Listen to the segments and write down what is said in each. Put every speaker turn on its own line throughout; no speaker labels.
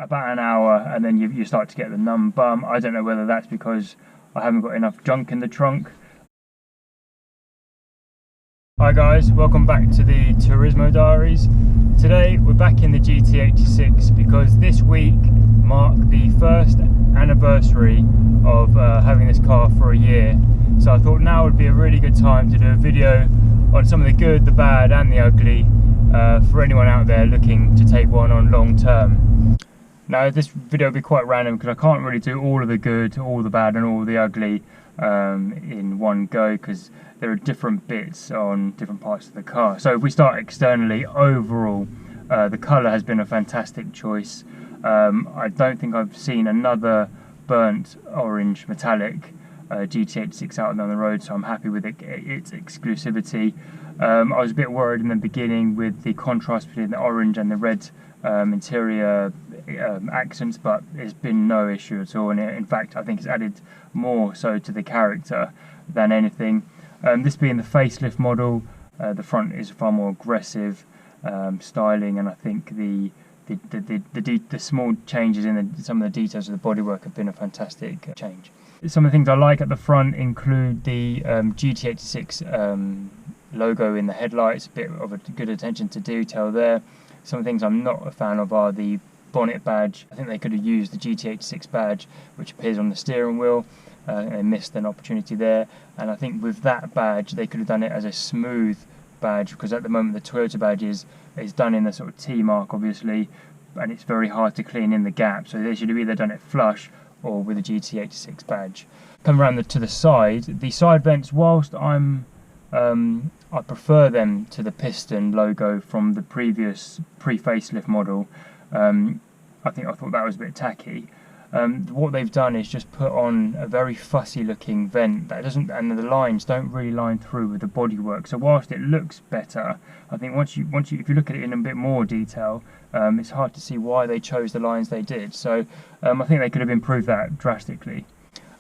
about an hour, and then you start to get the numb bum. I don't know whether that's because I haven't got enough junk in the trunk. Hi guys, welcome back to the Turismo Diaries. Today we're back in the GT86 because this week marked the first anniversary of having this car for a year. So I thought now would be a really good time to do a video on some of the good, the bad and the ugly for anyone out there looking to take one on long term. Now this video will be quite random because I can't really do all of the good, all the bad and all the ugly in one go, because there are different bits on different parts of the car. So if we start externally, overall the colour has been a fantastic choice. I don't think I've seen another burnt orange metallic GT86 out on the road, so I'm happy with its exclusivity. I was a bit worried in the beginning with the contrast between the orange and the red interior accents, but there's been no issue at all, and in fact I think it's added more so to the character than anything. This being the facelift model, the front is far more aggressive styling, and I think the small changes in some of the details of the bodywork have been a fantastic change. Some of the things I like at the front include the GT86 logo in the headlights, a bit of a good attention to detail there. Some of the things I'm not a fan of are the bonnet badge. I think they could have used the GT86 badge which appears on the steering wheel. They missed an opportunity there, and I think with that badge they could have done it as a smooth badge, because at the moment the Toyota badge is done in the sort of T mark obviously, and it's very hard to clean in the gap, so they should have either done it flush or with a GT86 badge. Come around to the side vents, whilst I prefer them to the piston logo from the previous pre-facelift model. I thought that was a bit tacky. What they've done is just put on a very fussy looking vent that doesn't, and the lines don't really line through with the bodywork. So whilst it looks better, I think if you look at it in a bit more detail, it's hard to see why they chose the lines they did. So I think they could have improved that drastically.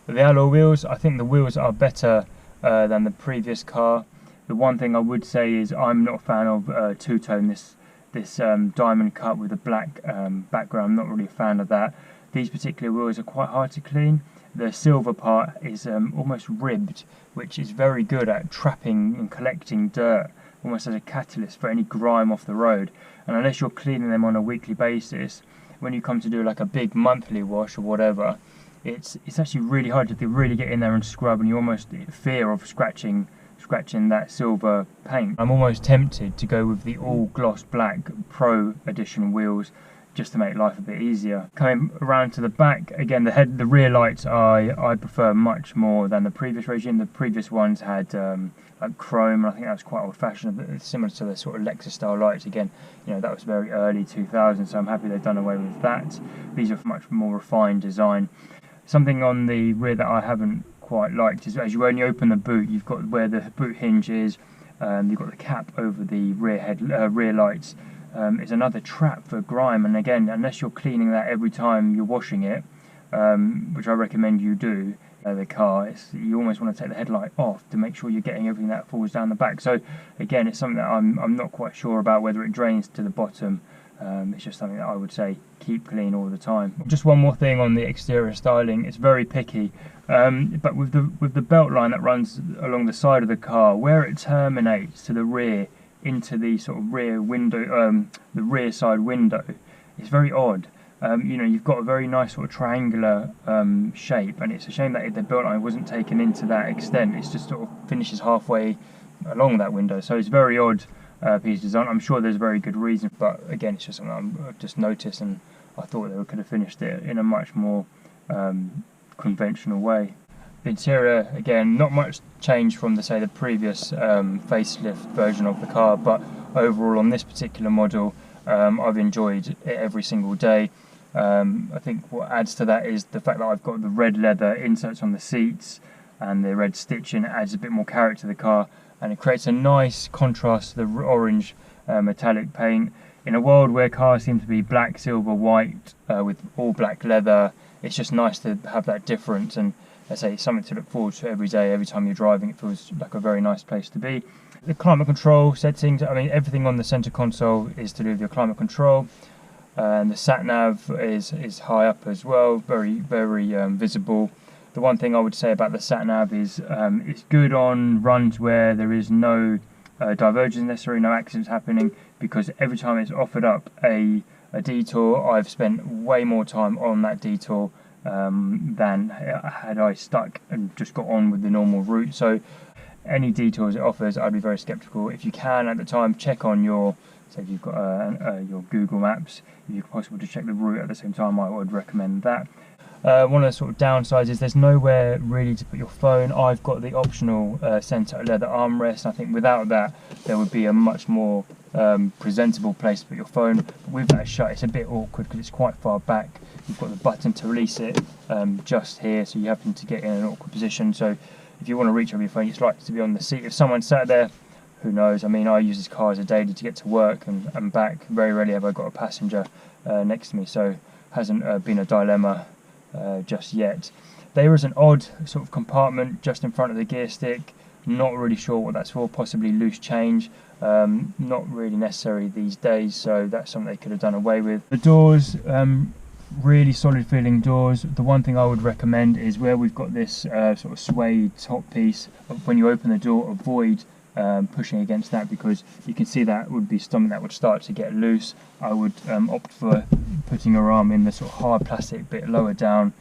But the alloy wheels, I think the wheels are better than the previous car. The one thing I would say is I'm not a fan of two-tone, this diamond cut with a black background. I'm not really a fan of that. These particular wheels are quite hard to clean. The silver part is almost ribbed, which is very good at trapping and collecting dirt, almost as a catalyst for any grime off the road. And unless you're cleaning them on a weekly basis, when you come to do like a big monthly wash or whatever, it's actually really hard to really get in there and scrub, and you almost fear of scratching that silver paint. I'm almost tempted to go with the all gloss black Pro Edition wheels just to make life a bit easier. Coming around to the back, again the rear lights I prefer much more than the previous regime. The previous ones had like chrome, and I think that was quite old fashioned, similar to the sort of Lexus style lights. Again, you know, that was very early 2000s, so I'm happy they've done away with that. These are much more refined design. Something on the rear that I haven't quite liked is, as you only open the boot, you've got where the boot hinge is, you've got the cap over the rear lights. It's another trap for grime, and again, unless you're cleaning that every time you're washing it, which I recommend you do, the car, you almost want to take the headlight off to make sure you're getting everything that falls down the back. So again, it's something that I'm not quite sure about whether it drains to the bottom. It's just something that I would say keep clean all the time. Just one more thing on the exterior styling, it's very picky, but with the belt line that runs along the side of the car, where it terminates to the rear into the sort of rear window, the rear side window, it's very odd. You know, you've got a very nice sort of triangular shape, and it's a shame that the belt line wasn't taken into that extent. It's just sort of finishes halfway along that window, so it's very odd piece of design. I'm sure there's a very good reason, but again, it's just something I've just noticed, and I thought they could have finished it in a much more conventional way. The interior, again, not much change from the previous facelift version of the car, but overall on this particular model, I've enjoyed it every single day. I think what adds to that is the fact that I've got the red leather inserts on the seats and the red stitching. It adds a bit more character to the car, and it creates a nice contrast to the orange metallic paint. In a world where cars seem to be black, silver, white, with all black leather, it's just nice to have that difference, and I say something to look forward to every day. Every time you're driving, it feels like a very nice place to be. The climate control settings, I mean, everything on the centre console is to do with your climate control. and the sat nav is high up as well, very visible. The one thing I would say about the sat nav is it's good on runs where there is no divergence necessary, no accidents happening, because every time it's offered up a detour, I've spent way more time on that detour than had I stuck and just got on with the normal route. So any detours it offers, I'd be very skeptical. If you can at the time, check on your, say if you've got your Google Maps, if it's possible to check the route at the same time, I would recommend that. One of the sort of downsides is there's nowhere really to put your phone. I've got the optional centre leather armrest. I think without that there would be a much more presentable place to put your phone. But with that shut, it's a bit awkward because it's quite far back. You've got the button to release it just here, so you have to get in an awkward position. So if you want to reach over your phone, it's likely to be on the seat. If someone sat there, who knows? I mean, I use this car as a daily to get to work and back. Very rarely have I got a passenger next to me, so hasn't been a dilemma just yet. There is an odd sort of compartment just in front of the gear stick. Not really sure what that's for, possibly loose change. Not really necessary these days, so that's something they could have done away with. The doors, really solid feeling doors. The one thing I would recommend is where we've got this sort of suede top piece, when you open the door, avoid pushing against that, because you can see that would be something that would start to get loose. I would opt for putting your arm in the sort of hard plastic bit lower down,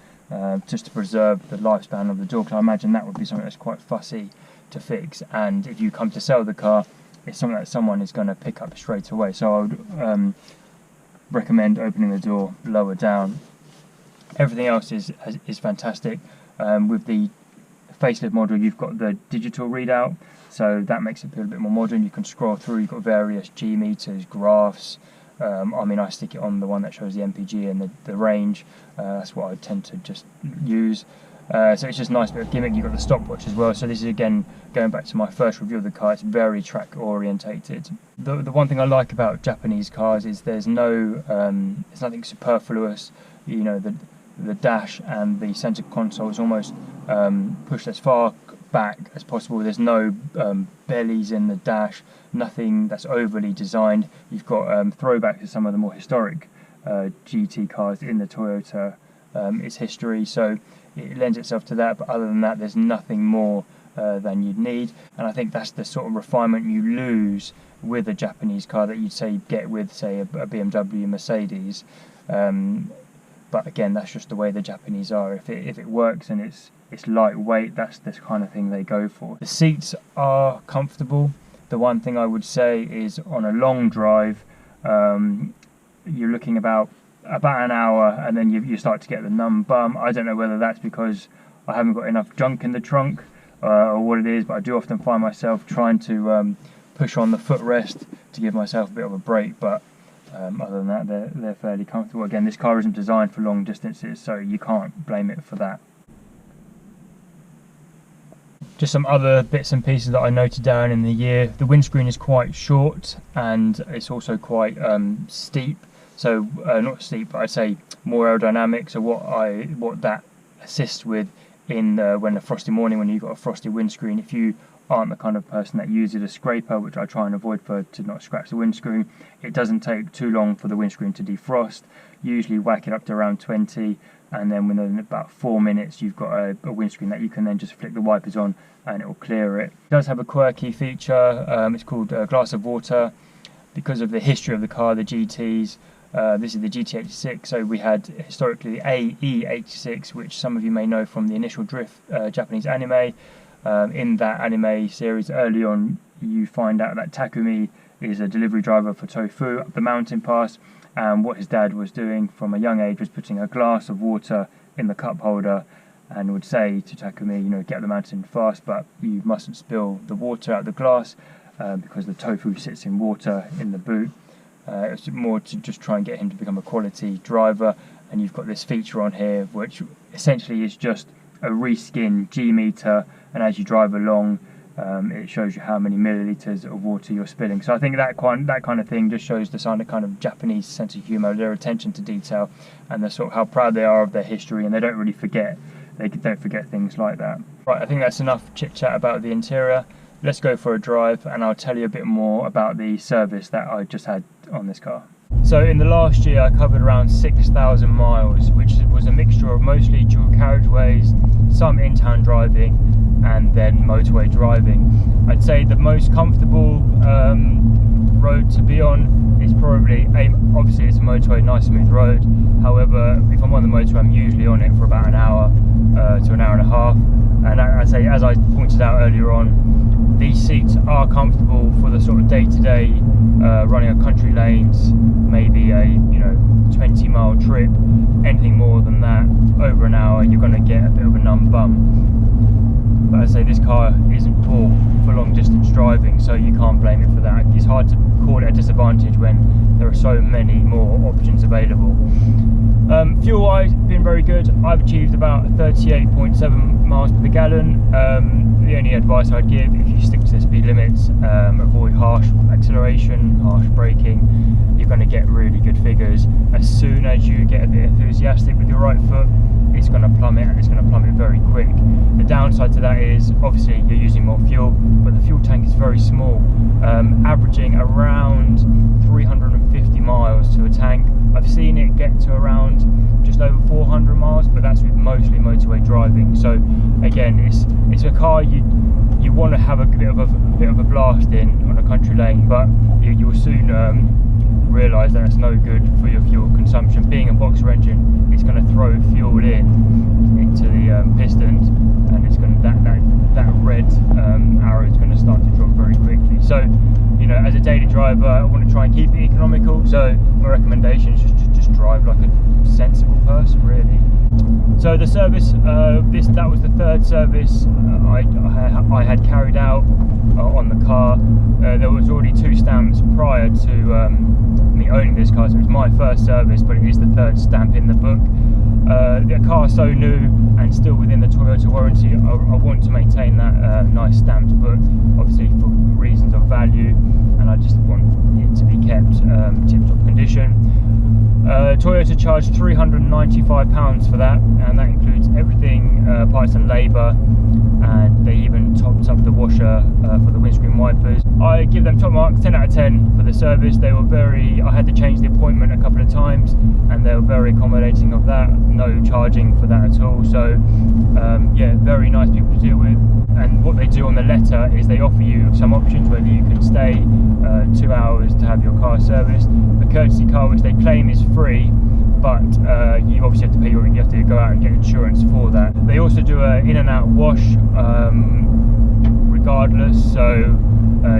just to preserve the lifespan of the door, because I imagine that would be something that's quite fussy to fix, and if you come to sell the car, it's something that someone is going to pick up straight away. So I would recommend opening the door lower down. Everything else is fantastic. With the facelift model, you've got the digital readout, so that makes it feel a bit more modern. You can scroll through, you've got various G meters, graphs. I mean, I stick it on the one that shows the MPG and the range. That's what I tend to just use. So it's just a nice bit of gimmick. You've got the stopwatch as well. So this is, again, going back to my first review of the car, it's very track orientated. The one thing I like about Japanese cars is there's nothing superfluous. You know, the dash and the centre console is almost pushed as far back as possible. There's no bellies in the dash, nothing that's overly designed. You've got throwbacks to some of the more historic GT cars in the Toyota its history, so it lends itself to that, but other than that there's nothing more than you'd need, and I think that's the sort of refinement you lose with a Japanese car that you'd say get with, say, a BMW, Mercedes. But again, that's just the way the Japanese are. If it works and it's lightweight, that's the kind of thing they go for. The seats are comfortable. The one thing I would say is on a long drive, you're looking about an hour, and then you start to get the numb bum. I don't know whether that's because I haven't got enough junk in the trunk or what it is, but I do often find myself trying to push on the footrest to give myself a bit of a break. But other than that, they're fairly comfortable. Again, this car isn't designed for long distances, so you can't blame it for that. Just some other bits and pieces that I noted down in the year. The windscreen is quite short, and it's also quite steep. So not steep, but I'd say more aerodynamic. So what that assists with in when a frosty morning, when you've got a frosty windscreen, if you aren't the kind of person that uses a scraper, which I try and avoid to not scratch the windscreen, it doesn't take too long for the windscreen to defrost. Usually whack it up to around 20, and then within about 4 minutes you've got a windscreen that you can then just flick the wipers on and it will clear it. It does have a quirky feature. It's called glass of water. Because of the history of the car, the GTs, this is the GT86, so we had historically the AE86, which some of you may know from the Initial Drift Japanese anime. In that anime series, early on, you find out that Takumi is a delivery driver for Tofu up the mountain pass, and what his dad was doing from a young age was putting a glass of water in the cup holder, and would say to Takumi, you know, get up the mountain fast, but you mustn't spill the water out of the glass because the tofu sits in water in the boot. It's more to just try and get him to become a quality driver, and you've got this feature on here which essentially is just a reskin G meter, and as you drive along it shows you how many millilitres of water you're spilling. So I think that kind of thing just shows the kind of Japanese sense of humour, their attention to detail, and the sort of how proud they are of their history, and they don't really forget. They don't forget things like that. Right, I think that's enough chit chat about the interior. Let's go for a drive and I'll tell you a bit more about the service that I just had on this car. So in the last year I covered around 6,000 miles, which was a mixture of mostly dual carriageways, some in-town driving, and then motorway driving. I'd say the most comfortable road to be on is probably, obviously it's a motorway, nice smooth road. However, if I'm on the motorway, I'm usually on it for about an hour to an hour and a half. And I say, as I pointed out earlier on, these seats are comfortable for the sort of day-to-day running of country lanes, maybe a 20-mile trip. Anything more than that, over an hour, you're going to get a bit of a numb bum. But as I say, this car isn't bought for long distance driving, so you can't blame it for that. It's hard to call it a disadvantage when there are so many more options available. Fuel wise, been very good. I've achieved about 38.7 miles per gallon. The only advice I'd give, if you stick to the speed limits, avoid harsh acceleration, harsh braking, you're going to get really good figures. As soon as you get a bit enthusiastic with your right foot, it's going to plummet, and it's going to plummet very quick. The downside to that is obviously you're using more fuel, but the fuel tank is very small, averaging around 350 miles to a tank. I've seen it get to around just over 400 miles, but that's with mostly motorway driving. So again, it's a car you want to have a bit of a blast in on a country lane, but you will soon realise that it's no good for your fuel consumption. Being a boxer engine, it's going to throw fuel into the pistons, and it's going to that red arrow is going to start to drop very quickly. So as a daily driver, I want to try and keep it economical, so my recommendation is just drive like a sensible person, really. So the service, that was the third service I had carried out on the car. There was already 2 stamps prior to me owning this car, so it was my first service, but it is the third stamp in the book. The car is so new and still within the Toyota warranty. I want to maintain that nice stamped book, obviously for reasons of value, and I just want it to be kept tip-top condition. Toyota charged £395 for that, and that includes everything, parts and labour, and they even topped up the washer for the windscreen wipers. I give them top marks, 10 out of 10 for the service. They were I had to change the appointment a couple of times, and they were very accommodating of that, no charging for that at all. So yeah, very nice people to deal with. And what they do on the letter is they offer you some options, whether you can stay 2 hours to have your car serviced. The courtesy car, which they claim is free, but you obviously have to pay you have to go out and get insurance for that. They also do an in and out wash regardless, so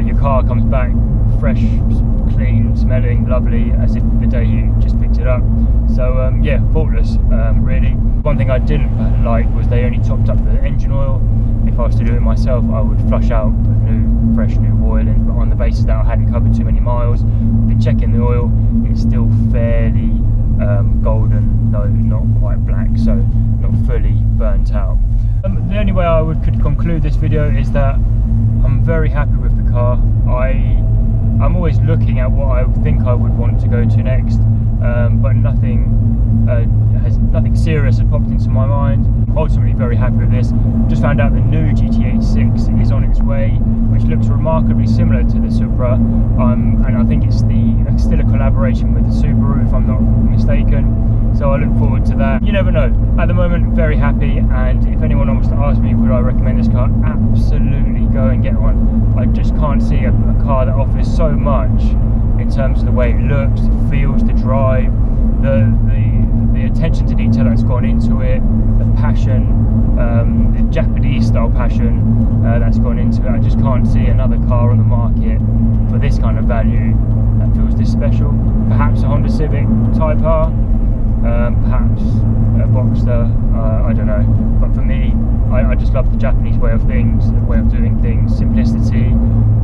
your car comes back fresh, clean, smelling lovely, as if the day you just picked it up. So yeah, faultless, really. One thing I didn't like was they only topped up the engine oil. If I was to do it myself, I would flush out fresh new oil in, but on the basis that I hadn't covered too many miles, been checking the oil, it's still fairly golden, though not quite black, so not fully burnt out. The only way I could conclude this video is that I'm very happy with the car. I'm always looking at what I think I would want to go to next, but nothing serious has popped into my mind. Ultimately very happy with this. Just found out the new GT86 is on its way, which looks remarkably similar to the Supra, and I think it's still a collaboration with the Subaru, if I'm not mistaken. So I look forward to that. You never know. At the moment, very happy, and if anyone wants to ask me would I recommend this car, absolutely go and get one. I just can't see a car that offers so much in terms of the way it looks, feels to drive, the attention to detail that's gone into it, the passion, the Japanese style passion that's gone into it. I just can't see another car on the market for this kind of value that feels this special. Perhaps a Honda Civic Type R, perhaps a Boxster, I don't know. But for me, I just love the Japanese way of things, the way of doing things, simplicity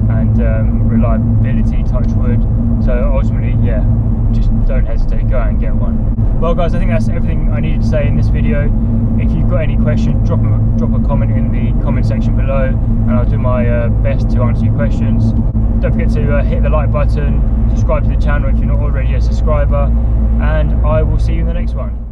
and reliability, touch wood. So ultimately, yeah, just don't hesitate, go out and get one. Well guys, I think that's everything I needed to say in this video. If you've got any questions, drop a comment in the comment section below, and I'll do my best to answer your questions. Don't forget to hit the like button, subscribe to the channel if you're not already a subscriber, and I will see you in the next one.